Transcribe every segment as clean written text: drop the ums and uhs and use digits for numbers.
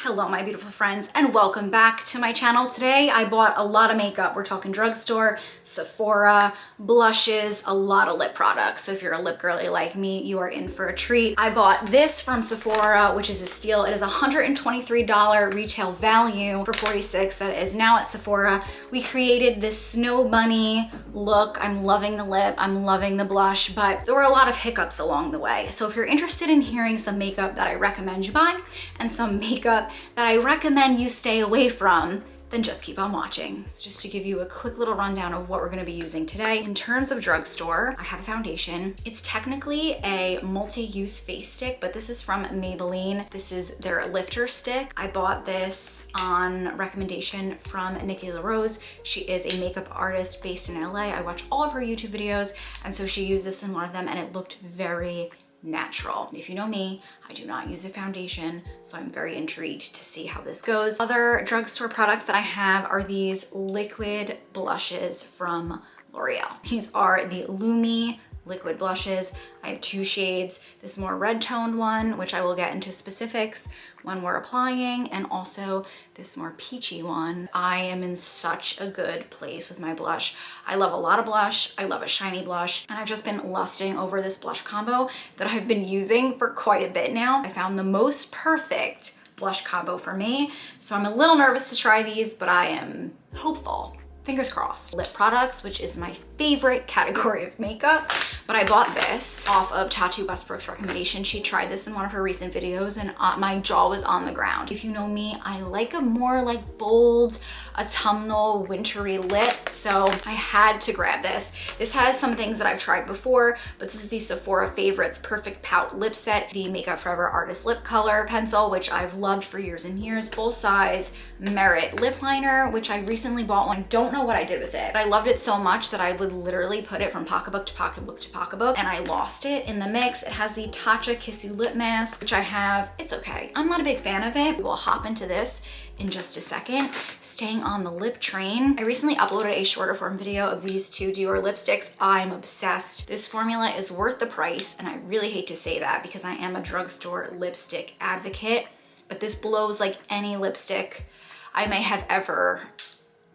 Hello my beautiful friends and welcome back to my channel. Today I bought a lot of makeup. We're talking drugstore, Sephora, blushes, a lot of lip products. So if you're a lip girly like me, you are in for a treat. I bought this from Sephora, which is a steal. It is $123 retail value for $46. That is now at Sephora. We created this snow bunny look. I'm loving the lip, I'm loving the blush, but there were a lot of hiccups along the way. So if you're interested in hearing some makeup that I recommend you buy and some makeup that I recommend you stay away from, then just keep on watching. It's just to give you a quick little rundown of what we're gonna be using today. In terms of drugstore, I have a foundation. It's technically a multi-use face stick, but this is from Maybelline. This is their lifter stick. I bought this on recommendation from Nikki LaRose. She is a makeup artist based in LA. I watch all of her YouTube videos, and so she used this in one of them, and it looked very natural. If you know me, I do not use a foundation, so I'm very intrigued to see how this goes. Other drugstore products that I have are these liquid blushes from L'Oreal. These are the Lumi liquid blushes. I have two shades, this more red toned one, which I will get into specifics when we're applying, and also this more peachy one. I am in such a good place with my blush. I love a lot of blush, I love a shiny blush, and I've just been lusting over this blush combo that I've been using for quite a bit now. I found the most perfect blush combo for me, so I'm a little nervous to try these, but I am hopeful. Fingers crossed. Lip products, which is my favorite category of makeup, but I bought this off of Tatcha Westbrook's recommendation. She tried this in one of her recent videos and my jaw was on the ground. If you know me, I like a more like bold, autumnal, wintry lip, so I had to grab this. This has some things that I've tried before, but this is the Sephora Favorites Perfect Pout Lip Set, the Makeup Forever Artist Lip Color Pencil, which I've loved for years and years. Full size Merit lip liner, which I recently bought one. I don't know what I did with it, but I loved it so much that I would literally put it from pocketbook to pocketbook to pocketbook, and I lost it in the mix. It has the Tatcha Kissu lip mask, which I have. It's okay. I'm not a big fan of it. We'll hop into this in just a second. Staying on the lip train, I recently uploaded a shorter form video of these two Dior lipsticks. I'm obsessed. This formula is worth the price, and I really hate to say that because I am a drugstore lipstick advocate, but this blows like any lipstick I may have ever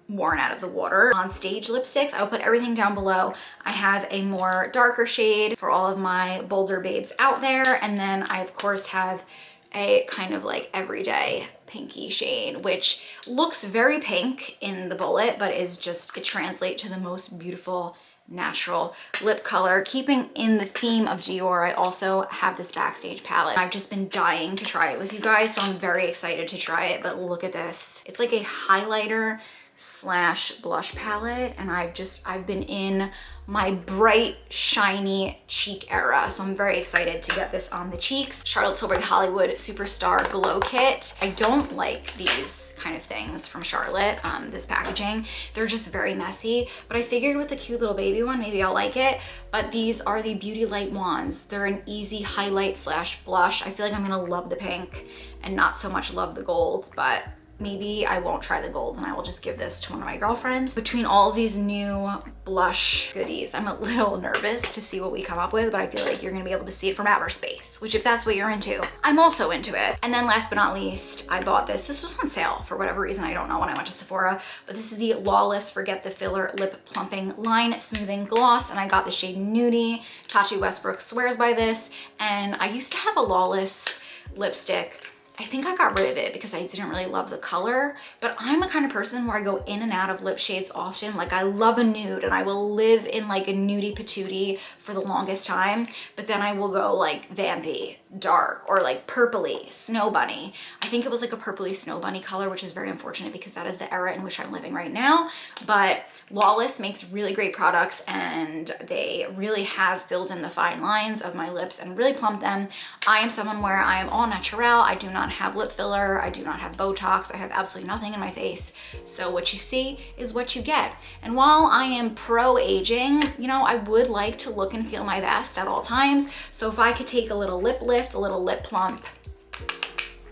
worn out of the water. On stage lipsticks, I'll put everything down below. I have a more darker shade for all of my bolder babes out there, and then I of course have a kind of like everyday pinky shade, which looks very pink in the bullet, but is just, it translates to the most beautiful natural lip color. Keeping in the theme of Dior, I also have this Backstage palette. I've just been dying to try it with you guys, so I'm very excited to try it, but look at this. It's like a highlighter slash blush palette, and I've been in my bright shiny cheek era, so I'm very excited to get this on the cheeks. Charlotte Tilbury Hollywood Superstar Glow Kit. I don't like these kind of things from Charlotte, this packaging. They're just very messy, but I figured with a cute little baby one, maybe I'll like it. But these are the Beauty Light Wands. They're an easy highlight slash blush. I feel like I'm gonna love the pink and not so much love the gold, but maybe I won't try the gold and I will just give this to one of my girlfriends. Between all of these new blush goodies, I'm a little nervous to see what we come up with, but I feel like you're gonna be able to see it from outer space, which if that's what you're into, I'm also into it. And then last but not least, I bought this. This was on sale for whatever reason, I don't know, when I went to Sephora, but this is the Lawless Forget the Filler Lip Plumping Line Smoothing Gloss, and I got the shade Nude. Tatcha Westbrook swears by this, and I used to have a Lawless lipstick. I think I got rid of it because I didn't really love the color, but I'm a kind of person where I go in and out of lip shades often. Like I love a nude and I will live in like a nudie patootie for the longest time, but then I will go like vampy, dark, or like purpley, snow bunny. I think it was like a purpley snow bunny color, which is very unfortunate because that is the era in which I'm living right now. But Lawless makes really great products, and they really have filled in the fine lines of my lips and really plumped them. I am someone where I am all natural. I do not have lip filler. I do not have Botox. I have absolutely nothing in my face. So what you see is what you get. And while I am pro aging, you know, I would like to look and feel my best at all times. So if I could take a little lip lift, a little lip plump,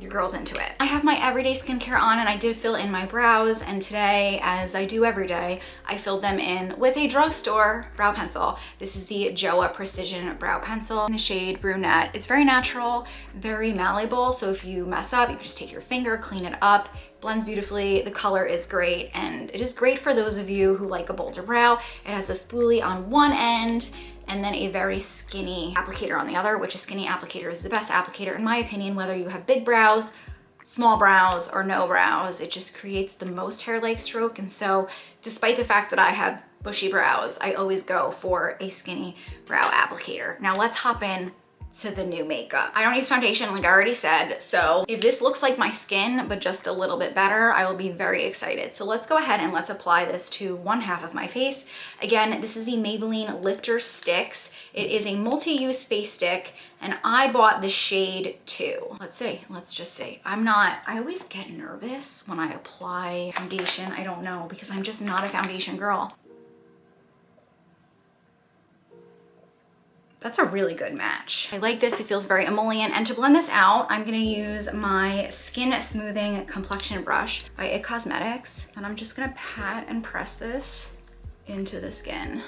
your girl's into it. I have my everyday skincare on and I did fill in my brows, and today, as I do every day, I filled them in with a drugstore brow pencil. This is the JOA Precision Brow Pencil in the shade Brunette. It's very natural, very malleable, so if you mess up, you can just take your finger, clean it up, blends beautifully. The color is great, and it is great for those of you who like a bolder brow. It has a spoolie on one end and then a very skinny applicator on the other, which a skinny applicator is the best applicator in my opinion, whether you have big brows, small brows, or no brows. It just creates the most hair-like stroke. And so despite the fact that I have bushy brows, I always go for a skinny brow applicator. Now let's hop in to the new makeup. I don't use foundation, like I already said, so if this looks like my skin but just a little bit better, I will be very excited. So let's go ahead and let's apply this to one half of my face. Again, this is the Maybelline Lifter Sticks. It is a multi-use face stick, and I bought the shade 2. Let's just see. I always get nervous when I apply foundation. I don't know, because I'm just not a foundation girl. That's a really good match. I like this, it feels very emollient. And to blend this out, I'm gonna use my Skin Smoothing Complexion Brush by IT Cosmetics. And I'm just gonna pat and press this into the skin.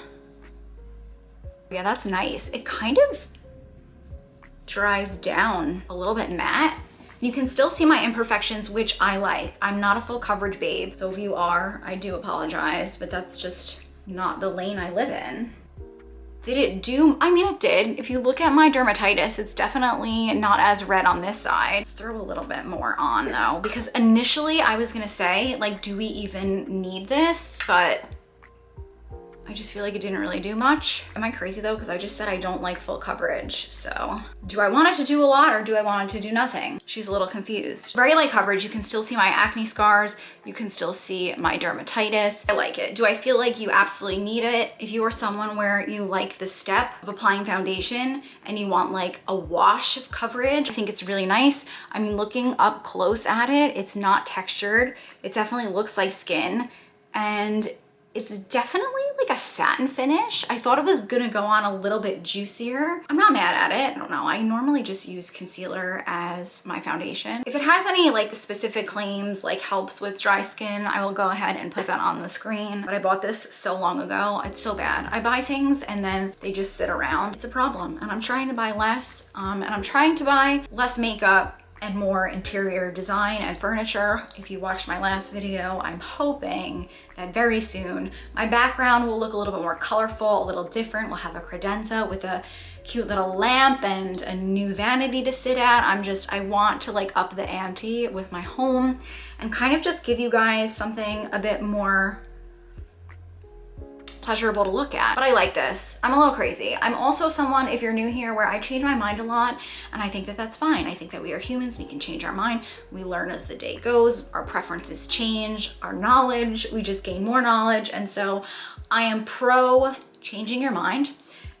Yeah, that's nice. It kind of dries down a little bit matte. You can still see my imperfections, which I like. I'm not a full coverage babe, so if you are, I do apologize, but that's just not the lane I live in. Did it do? I mean, it did. If you look at my dermatitis, it's definitely not as red on this side. Let's throw a little bit more on though, because initially I was gonna say, like, do we even need this? But I just feel like it didn't really do much. Am I crazy though? Because I just said I don't like full coverage. So do I want it to do a lot or do I want it to do nothing? She's a little confused. Very light coverage. You can still see my acne scars. You can still see my dermatitis. I like it. Do I feel like you absolutely need it? If you are someone where you like the step of applying foundation and you want like a wash of coverage, I think it's really nice. I mean, looking up close at it, it's not textured. It definitely looks like skin, and it's definitely like a satin finish. I thought it was gonna go on a little bit juicier. I'm not mad at it. I don't know. I normally just use concealer as my foundation. If it has any like specific claims, like helps with dry skin, I will go ahead and put that on the screen. But I bought this so long ago. It's so bad. I buy things and then they just sit around. It's a problem. And I'm trying to buy less. And I'm trying to buy less makeup and more interior design and furniture. If you watched my last video, I'm hoping that very soon my background will look a little bit more colorful, a little different. We'll have a credenza with a cute little lamp and a new vanity to sit at. I want to like up the ante with my home and kind of just give you guys something a bit more pleasurable to look at. But I like this. I'm a little crazy. I'm also someone, if you're new here, where I change my mind a lot, and I think that that's fine. I think that we are humans. We can change our mind. We learn as the day goes. Our preferences change. Our knowledge, we just gain more knowledge. And so I am pro changing your mind.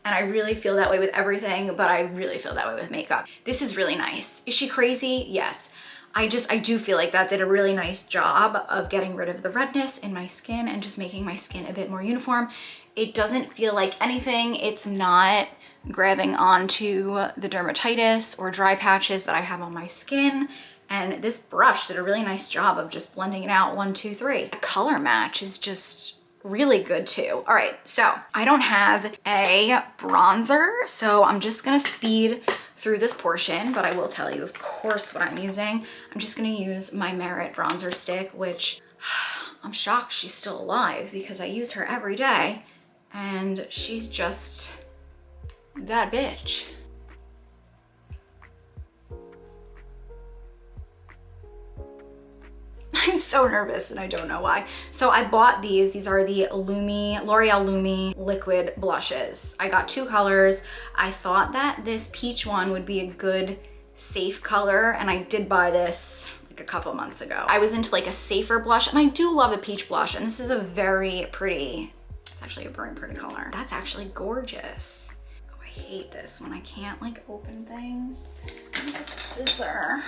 And I really feel that way with everything, but I really feel that way with makeup. This is really nice. Is she crazy? Yes. I do feel like that did a really nice job of getting rid of the redness in my skin and just making my skin a bit more uniform. It doesn't feel like anything. It's not grabbing onto the dermatitis or dry patches that I have on my skin. And this brush did a really nice job of just blending it out. 1, 2, 3. The color match is just really good too. All right, so I don't have a bronzer, so I'm just gonna speed through this portion, but I will tell you, of course, what I'm using. I'm just gonna use my Merit bronzer stick, which I'm shocked she's still alive because I use her every day and she's just that bitch. I'm so nervous and I don't know why. So I bought these. These are the L'Oreal Lumi liquid blushes. I got 2 colors. I thought that this peach one would be a good safe color, and I did buy this like a couple months ago. I was into like a safer blush, and I do love a peach blush, and this is a very pretty, it's actually a very pretty color. That's actually gorgeous. Oh, I hate this when I can't like open things. I need a scissor.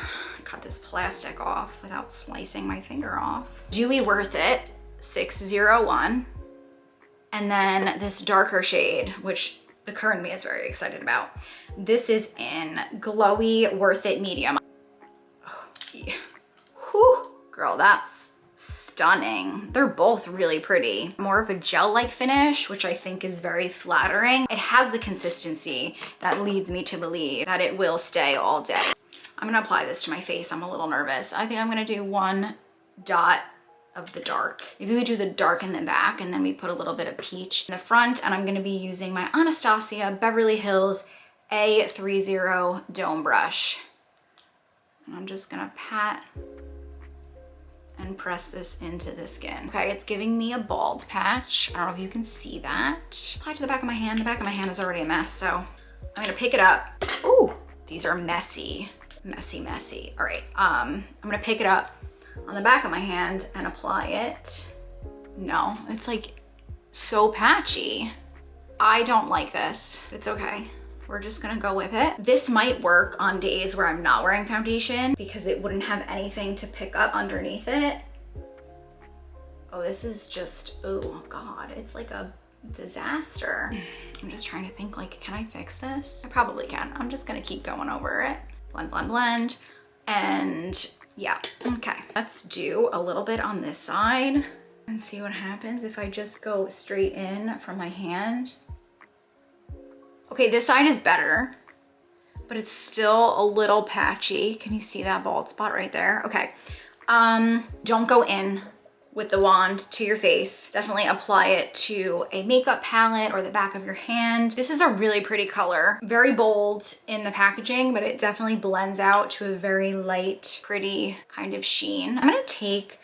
Cut this plastic off without slicing my finger off. Dewy Worth It 601. And then this darker shade, which the current me is very excited about. This is in Glowy Worth It Medium. Oh, Girl, that's stunning. They're both really pretty. More of a gel-like finish, which I think is very flattering. It has the consistency that leads me to believe that it will stay all day. I'm gonna apply this to my face. I'm a little nervous. I think I'm gonna do 1 dot of the dark. Maybe we do the dark in the back and then we put a little bit of peach in the front, and I'm gonna be using my Anastasia Beverly Hills A30 Dome Brush. And I'm just gonna pat and press this into the skin. Okay, it's giving me a bald patch. I don't know if you can see that. Apply to the back of my hand. The back of my hand is already a mess, so I'm gonna pick it up. Ooh, these are messy, messy, messy. All right, I'm gonna pick it up on the back of my hand and apply it. No, it's like so patchy. I don't like this. It's okay. We're just gonna go with it. This might work on days where I'm not wearing foundation because it wouldn't have anything to pick up underneath it. Oh, this is just, oh God, it's like a disaster. I'm just trying to think, like, can I fix this? I probably can. I'm just gonna keep going over it. Blend, blend, blend. And yeah, okay. Let's do a little bit on this side and see what happens if I just go straight in from my hand. Okay, this side is better, but it's still a little patchy. Can you see that bald spot right there? Okay, don't go in with the wand to your face. Definitely apply it to a makeup palette or the back of your hand. This is a really pretty color. Very bold in the packaging, but it definitely blends out to a very light, pretty kind of sheen. I'm gonna take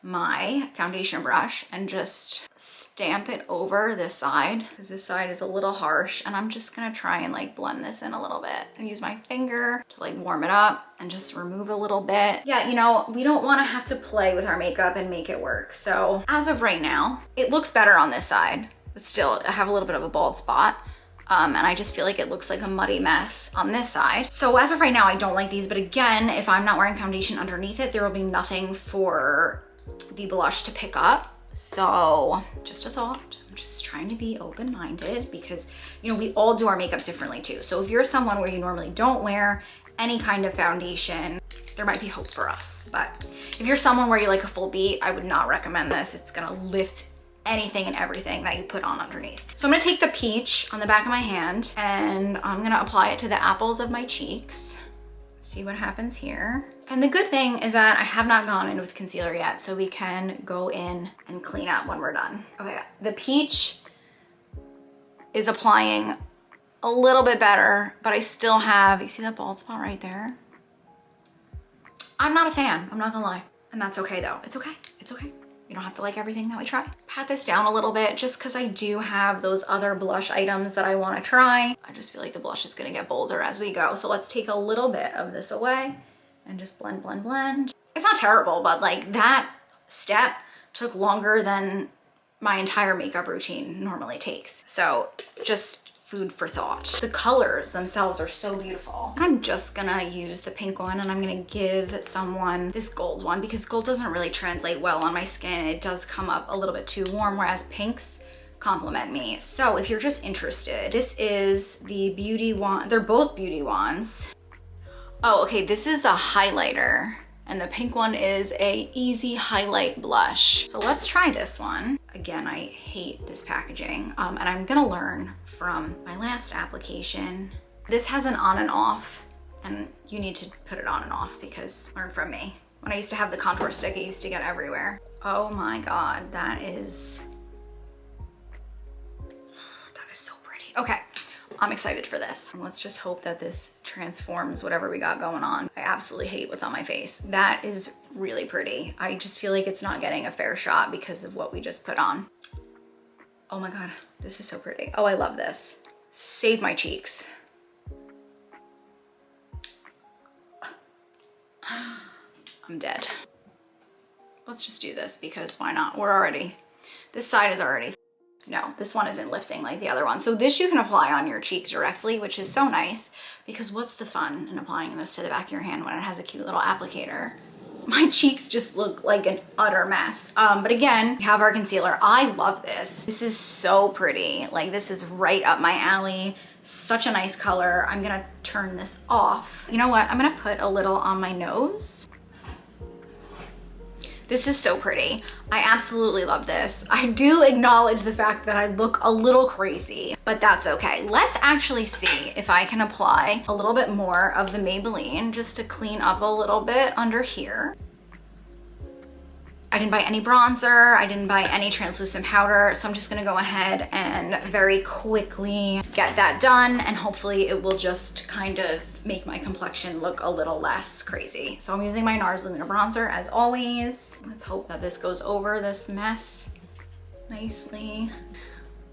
my foundation brush and just stamp it over this side because this side is a little harsh, and I'm just gonna try and like blend this in a little bit and use my finger to like warm it up and just remove a little bit. Yeah, you know, we don't want to have to play with our makeup and make it work. So as of right now, it looks better on this side, but still I have a little bit of a bald spot. And I just feel like it looks like a muddy mess on this side. So as of right now, I don't like these, but again, if I'm not wearing foundation underneath it, there will be nothing for the blush to pick up. So just a thought. I'm just trying to be open-minded because, you know, we all do our makeup differently too. So if you're someone where you normally don't wear any kind of foundation, there might be hope for us. But if you're someone where you like a full beat, I would not recommend this. It's gonna lift anything and everything that you put on underneath. So I'm gonna take the peach on the back of my hand and I'm gonna apply it to the apples of my cheeks. See what happens here. And the good thing is that I have not gone in with concealer yet, so we can go in and clean up when we're done. Okay, the peach is applying a little bit better, but I still have, you see that bald spot right there? I'm not a fan, I'm not gonna lie. And that's okay though, it's okay, it's okay. You don't have to like everything that we try. Pat this down a little bit just because I do have those other blush items that I want to try. I just feel like the blush is gonna get bolder as we go. So let's take a little bit of this away and just blend, blend, blend. It's not terrible, but like that step took longer than my entire makeup routine normally takes. So just food for thought. The colors themselves are so beautiful. I'm just gonna use the pink one and I'm gonna give someone this gold one because gold doesn't really translate well on my skin. It does come up a little bit too warm, whereas pinks compliment me. So if you're just interested, this is the beauty wand. They're both beauty wands. Oh, okay, this is a highlighter and the pink one is a easy highlight blush. So let's try this one. Again, I hate this packaging and I'm gonna learn from my last application. This has an on and off and you need to put it on and off because learn from me. When I used to have the contour stick, it used to get everywhere. Oh my God, that is so pretty. Okay. I'm excited for this. Let's just hope that this transforms whatever we got going on. I absolutely hate what's on my face. That is really pretty. I just feel like it's not getting a fair shot because of what we just put on. Oh my God, this is so pretty. Oh, I love this. Save my cheeks. I'm dead. Let's just do this because why not? This side is already, no, this one isn't lifting like the other one. So this you can apply on your cheek directly, which is so nice because what's the fun in applying this to the back of your hand when it has a cute little applicator? My cheeks just look like an utter mess. But again, we have our concealer. I love this. This is so pretty. Like this is right up my alley. Such a nice color. I'm gonna turn this off. You know what? I'm gonna put a little on my nose. This is so pretty. I absolutely love this. I do acknowledge the fact that I look a little crazy, but that's okay. Let's actually see if I can apply a little bit more of the Maybelline just to clean up a little bit under here. I didn't buy any bronzer, I didn't buy any translucent powder, so I'm just gonna go ahead and very quickly get that done, and hopefully it will just kind of make my complexion look a little less crazy. So I'm using my NARS Luminous bronzer as always. Let's hope that this goes over this mess nicely.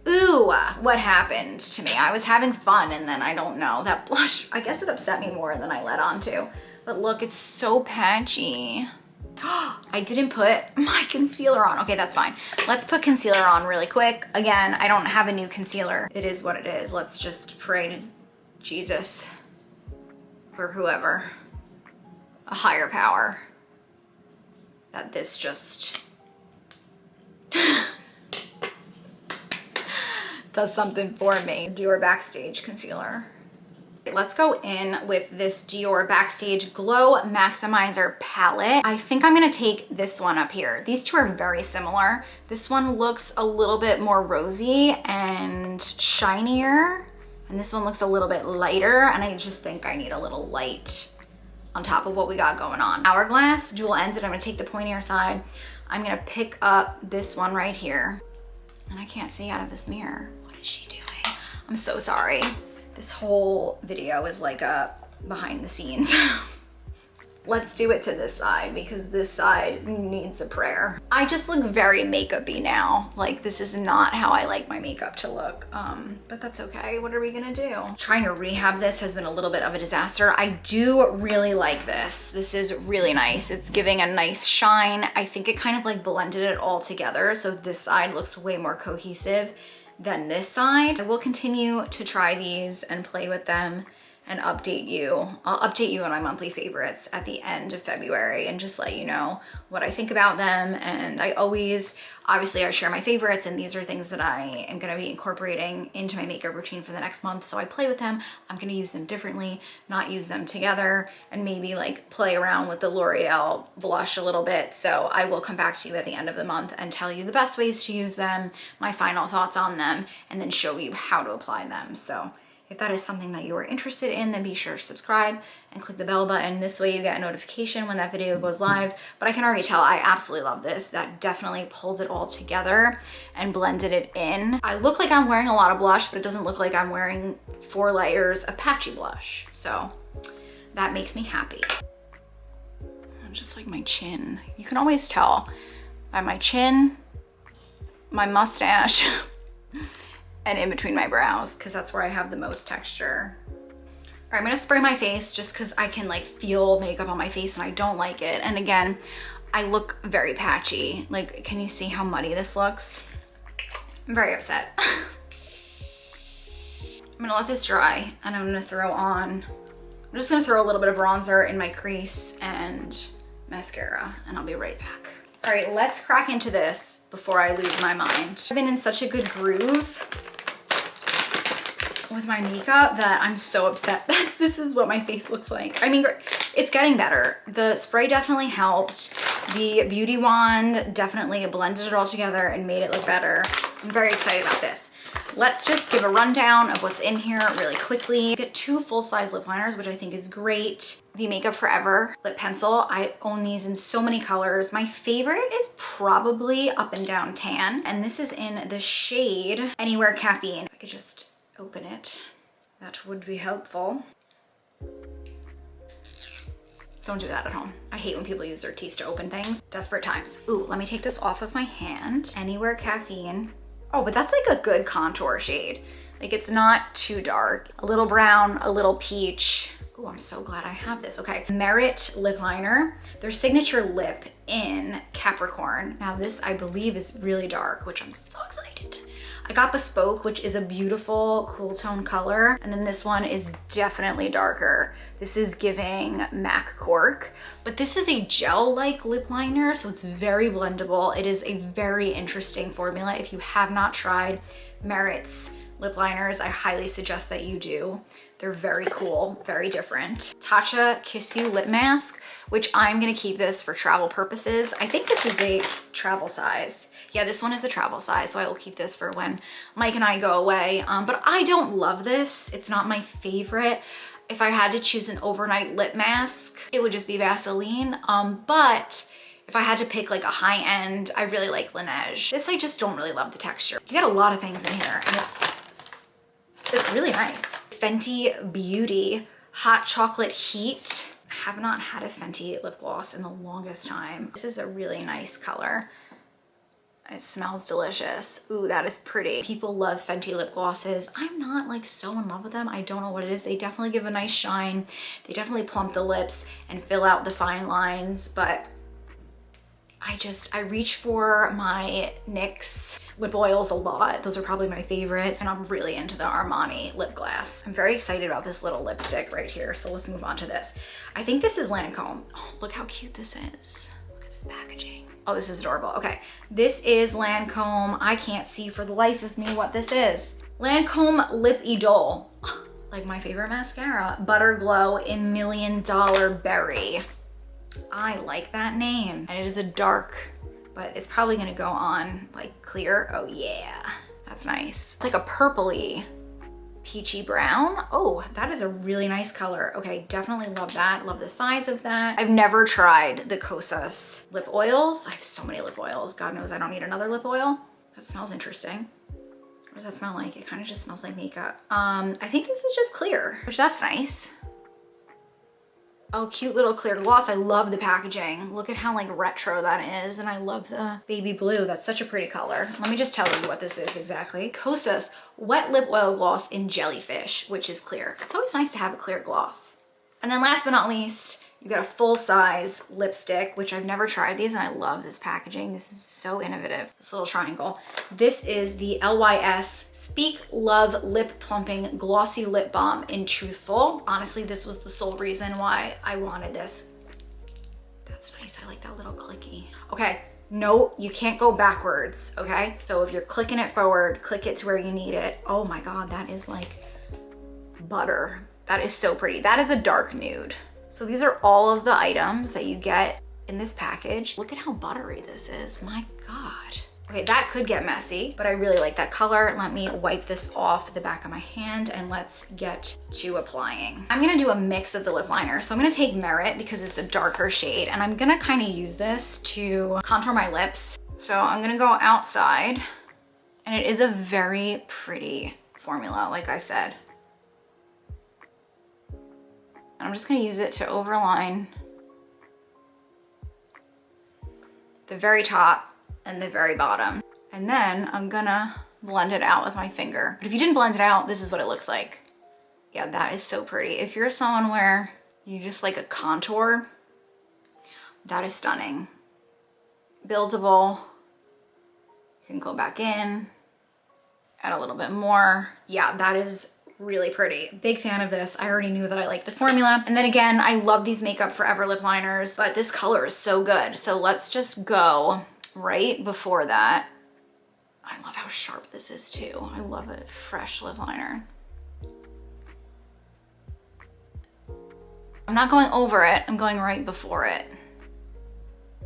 Ooh, what happened to me? I was having fun and then I don't know, that blush, I guess it upset me more than I let on to. But look, it's so patchy. I didn't put my concealer on. Okay, that's fine. Let's put concealer on really quick. Again, I don't have a new concealer. It is what it is. Let's just pray to Jesus or whoever, a higher power, that this just does something for me. Dior Backstage concealer. Let's go in with this Dior Backstage Glow Maximizer palette. I think I'm gonna take this one up here. These two are very similar. This one looks a little bit more rosy and shinier, and this one looks a little bit lighter, and I just think I need a little light on top of what we got going on. Hourglass, dual ended. I'm gonna take the pointier side. I'm gonna pick up this one right here, and I can't see out of this mirror. What is she doing? I'm so sorry. This whole video is like a behind the scenes. Let's do it to this side because this side needs a prayer. I just look very makeup-y now. Like, this is not how I like my makeup to look, but that's okay. What are we gonna do? Trying to rehab this has been a little bit of a disaster. I do really like this. This is really nice. It's giving a nice shine. I think it kind of like blended it all together, so this side looks way more cohesive than this side. I will continue to try these and play with them and update you. I'll update you on my monthly favorites at the end of February and just let you know what I think about them. And I always, obviously I share my favorites, and these are things that I am gonna be incorporating into my makeup routine for the next month. So I play with them. I'm gonna use them differently, not use them together, and maybe like play around with the L'Oreal blush a little bit. So I will come back to you at the end of the month and tell you the best ways to use them, my final thoughts on them, and then show you how to apply them. So if that is something that you are interested in, then be sure to subscribe and click the bell button. This way you get a notification when that video goes live. But I can already tell I absolutely love this. That definitely pulled it all together and blended it in. I look like I'm wearing a lot of blush, but it doesn't look like I'm wearing 4 layers of patchy blush. So that makes me happy. Just like my chin. You can always tell by my chin, my mustache, and in between my brows, because that's where I have the most texture. All right, I'm gonna spray my face just because I can like feel makeup on my face and I don't like it. And again, I look very patchy. Like, can you see how muddy this looks? I'm very upset. I'm gonna let this dry and I'm gonna throw on, I'm just gonna throw a little bit of bronzer in my crease and mascara, and I'll be right back. All right, let's crack into this before I lose my mind. I've been in such a good groove with my makeup that I'm so upset that this is what my face looks like. I mean, it's getting better. The spray definitely helped. The beauty wand definitely blended it all together and made it look better. I'm very excited about this. Let's just give a rundown of what's in here really quickly. Get 2 full-size lip liners, which I think is great. The Makeup Forever lip pencil. I own these in so many colors. My favorite is probably Up and Down Tan, and this is in the shade Anywhere Caffeine. I could just open it. That would be helpful. Don't do that at home. I hate when people use their teeth to open things. Desperate times. Ooh, let me take this off of my hand. Anywhere Caffeine. Oh, but that's like a good contour shade. Like, it's not too dark. A little brown, a little peach. Oh, I'm so glad I have this. Okay, Merit lip liner. Their signature lip in Capricorn. Now this, I believe, is really dark, which I'm so excited. I got Bespoke, which is a beautiful cool tone color. And then this one is definitely darker. This is giving MAC Cork, but this is a gel-like lip liner, so it's very blendable. It is a very interesting formula. If you have not tried Merit's lip liners, I highly suggest that you do. They're very cool, very different. Tatcha Kissu lip mask, which I'm gonna keep this for travel purposes. I think this is a travel size. Yeah, this one is a travel size, so I will keep this for when Mike and I go away. But I don't love this. It's not my favorite. If I had to choose an overnight lip mask, it would just be Vaseline. But if I had to pick like a high end, I really like Laneige. This, I just don't really love the texture. You get a lot of things in here, and it's really nice. Fenty Beauty Hot Chocolate Heat. I have not had a Fenty lip gloss in the longest time. This is a really nice color. It smells delicious. Ooh, that is pretty. People love Fenty lip glosses. I'm not like so in love with them. I don't know what it is. They definitely give a nice shine. They definitely plump the lips and fill out the fine lines, but I reach for my NYX lip oils a lot. Those are probably my favorite, and I'm really into the Armani lip gloss. I'm very excited about this little lipstick right here, so let's move on to this. I think this is Lancôme. Oh, look how cute this is. Look at this packaging. Oh, this is adorable. Okay, this is Lancôme. I can't see for the life of me what this is. Lancôme Lip Idole. Like my favorite mascara. Butter Glow in $1 Million Berry. I like that name. And it is a dark, but it's probably gonna go on like clear. Oh yeah, that's nice. It's like a purpley, peachy brown. Oh, that is a really nice color. Okay, definitely love that. Love the size of that. I've never tried the Kosas lip oils. I have so many lip oils. God knows I don't need another lip oil. That smells interesting. What does that smell like? It kind of just smells like makeup. I think this is just clear, which that's nice. Oh, cute little clear gloss. I love the packaging. Look at how like retro that is. And I love the baby blue. That's such a pretty color. Let me just tell you what this is exactly. Kosas Wet Lip Oil Gloss in Jellyfish, which is clear. It's always nice to have a clear gloss. And then last but not least, you got a full size lipstick, which I've never tried these, and I love this packaging. This is so innovative, this little triangle. This is the LYS Speak Love Lip Plumping Glossy Lip Balm in Truthful. Honestly, this was the sole reason why I wanted this. That's nice, I like that little clicky. Okay, no, you can't go backwards, okay? So if you're clicking it forward, click it to where you need it. Oh my God, that is like butter. That is so pretty. That is a dark nude. So these are all of the items that you get in this package. Look at how buttery this is, my God. Okay, that could get messy, but I really like that color. Let me wipe this off the back of my hand and let's get to applying. I'm gonna do a mix of the lip liner. So I'm gonna take Merit because it's a darker shade, and I'm gonna kind of use this to contour my lips. So I'm gonna go outside, and it is a very pretty formula, like I said. I'm just gonna use it to overline the very top and the very bottom. And then I'm gonna blend it out with my finger. But if you didn't blend it out, this is what it looks like. Yeah, that is so pretty. If you're someone where you just like a contour, that is stunning. Buildable. You can go back in, add a little bit more. Yeah, that is really pretty. Big fan of this. I already knew that I liked the formula. And then again, I love these Makeup Forever lip liners, but this color is so good. So let's just go right before that. I love how sharp this is too. I love a fresh lip liner. I'm not going over it, I'm going right before it.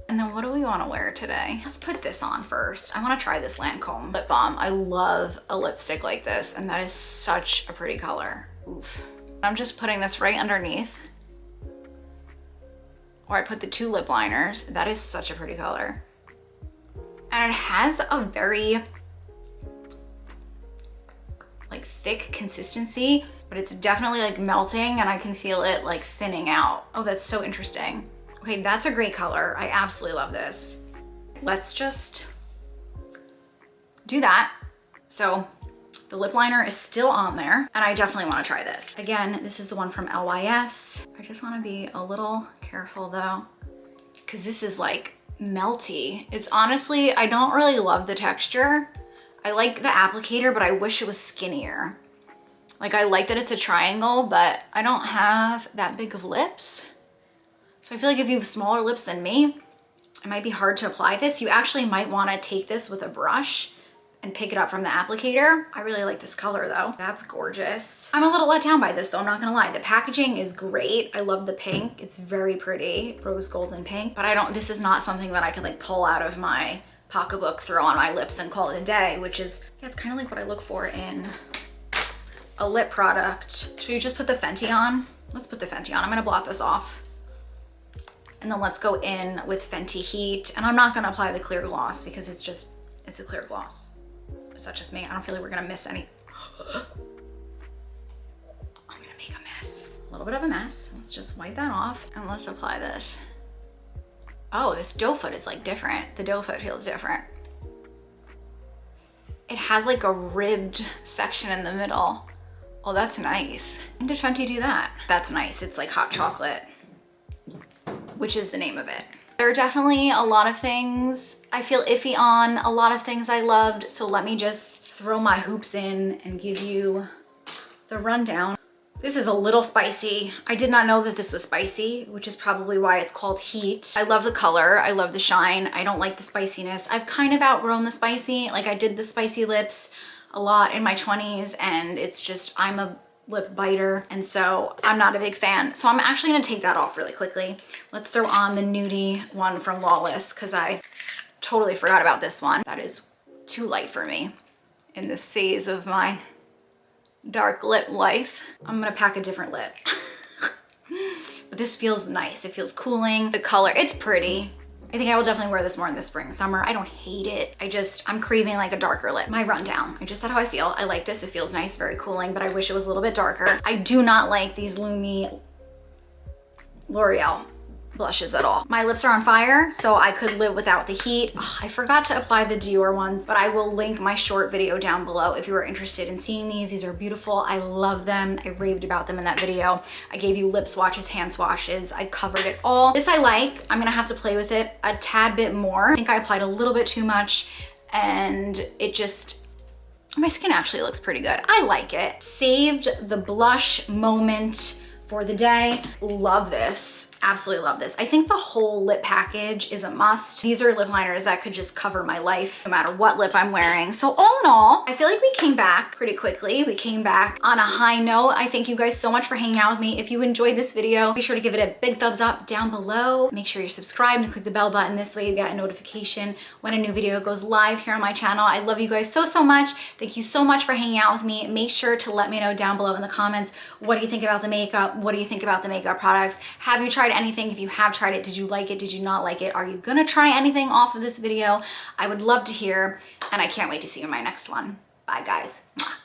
And then what do we want to wear today? Let's put this on first. I want to try this Lancôme lip balm. I love a lipstick like this, and that is such a pretty color. Oof. I'm just putting this right underneath, or I put the two lip liners. That is such a pretty color. And it has a very like thick consistency, but it's definitely like melting, and I can feel it like thinning out. Oh, that's so interesting. Okay, that's a great color. I absolutely love this. Let's just do that. So the lip liner is still on there, and I definitely want to try this. Again, this is the one from LYS. I just want to be a little careful though, because this is like melty. It's honestly, I don't really love the texture. I like the applicator, but I wish it was skinnier. Like I like that it's a triangle, but I don't have that big of lips. So I feel like if you have smaller lips than me, it might be hard to apply this. You actually might want to take this with a brush and pick it up from the applicator. I really like this color though. That's gorgeous. I'm a little let down by this though, I'm not gonna lie. The packaging is great. I love the pink. It's very pretty, rose golden pink, but this is not something that I could like pull out of my pocketbook, throw on my lips and call it a day, which is, yeah, it's kind of like what I look for in a lip product. Should we just put the Fenty on? Let's put the Fenty on. I'm gonna blot this off. And then let's go in with Fenty Heat. And I'm not gonna apply the clear gloss because it's a clear gloss. Is that just me? I don't feel like we're gonna miss any. I'm gonna make a mess. A little bit of a mess. Let's just wipe that off and let's apply this. Oh, this doe foot is like different. The doe foot feels different. It has like a ribbed section in the middle. Oh, that's nice. When did Fenty do that? That's nice. It's like hot chocolate, which is the name of it. There are definitely a lot of things I feel iffy on, a lot of things I loved, so let me just throw my hoops in and give you the rundown. This is a little spicy. I did not know that this was spicy, which is probably why it's called Heat. I love the color, I love the shine. I don't like the spiciness. I've kind of outgrown the spicy. Like I did the spicy lips a lot in my 20s and it's just, I'm a lip biter and so I'm not a big fan. So I'm actually gonna take that off really quickly. Let's throw on the nudie one from Lawless because I totally forgot about this one. That is too light for me in this phase of my dark lip life. I'm gonna pack a different lip. But this feels nice. It feels cooling. The color, it's pretty. I think I will definitely wear this more in the spring, summer. I don't hate it. I'm craving like a darker lip. My rundown, I just said how I feel. I like this, it feels nice, very cooling, but I wish it was a little bit darker. I do not like these Lumi L'Oreal blushes at all. My lips are on fire, so I could live without the heat. Ugh, I forgot to apply the Dior ones, but I will link my short video down below if you are interested in seeing these. These are beautiful. I love them. I raved about them in that video. I gave you lip swatches, hand swatches. I covered it all. This I like. I'm gonna have to play with it a tad bit more. I think I applied a little bit too much and it just, my skin actually looks pretty good. I like it. Saved the blush moment for the day. Love this. Absolutely love this. I think the whole lip package is a must. These are lip liners that could just cover my life no matter what lip I'm wearing. So all in all, I feel like we came back pretty quickly. We came back on a high note. I thank you guys so much for hanging out with me. If you enjoyed this video, be sure to give it a big thumbs up down below. Make sure you're subscribed and click the bell button. This way you get a notification when a new video goes live here on my channel. I love you guys so, so much. Thank you so much for hanging out with me. Make sure to let me know down below in the comments, what do you think about the makeup? What do you think about the makeup products? Have you tried anything? If you have tried it, did you like it? Did you not like it? Are you gonna try anything off of this video? I would love to hear, and I can't wait to see you in my next one. Bye guys. Mwah.